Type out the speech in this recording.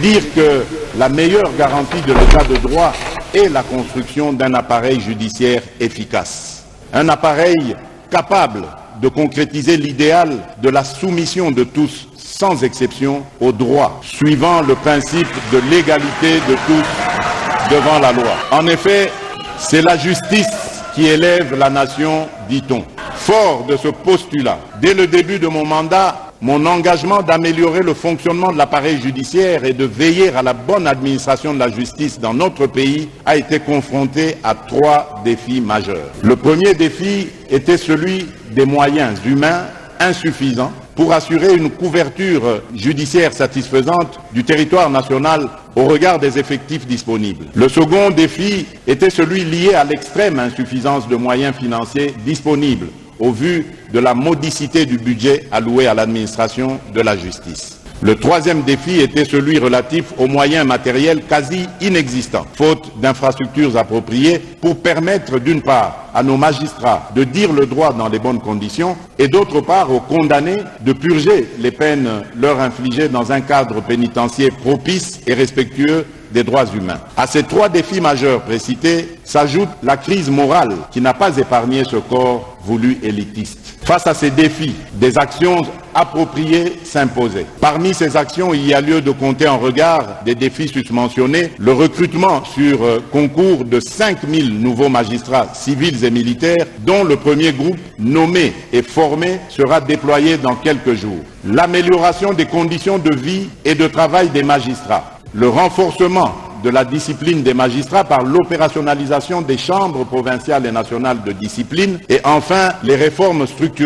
dire que la meilleure garantie de l'état de droit est la construction d'un appareil judiciaire efficace. Un appareil capable de concrétiser l'idéal de la soumission de tous, sans exception, au droit, suivant le principe de l'égalité de tous devant la loi. En effet, c'est la justice qui élève la nation, dit-on. Fort de ce postulat, dès le début de mon mandat, mon engagement d'améliorer le fonctionnement de l'appareil judiciaire et de veiller à la bonne administration de la justice dans notre pays a été confronté à 3 défis majeurs. Le premier défi était celui des moyens humains insuffisants pour assurer une couverture judiciaire satisfaisante du territoire national au regard des effectifs disponibles. Le second défi était celui lié à l'extrême insuffisance de moyens financiers disponibles au vu de la modicité du budget alloué à l'administration de la justice. Le troisième défi était celui relatif aux moyens matériels quasi inexistants, faute d'infrastructures appropriées pour permettre d'une part à nos magistrats de dire le droit dans les bonnes conditions et d'autre part aux condamnés de purger les peines leur infligées dans un cadre pénitentiaire propice et respectueux des droits humains. À ces 3 défis majeurs précités s'ajoute la crise morale qui n'a pas épargné ce corps voulu élitiste. Face à ces défis, des actions appropriées s'imposaient. Parmi ces actions, il y a lieu de compter en regard des défis susmentionnés, le recrutement sur concours de 5000 nouveaux magistrats civils et militaires, dont le premier groupe nommé et formé sera déployé dans quelques jours. L'amélioration des conditions de vie et de travail des magistrats. Le renforcement de la discipline des magistrats par l'opérationnalisation des chambres provinciales et nationales de discipline et enfin les réformes structurelles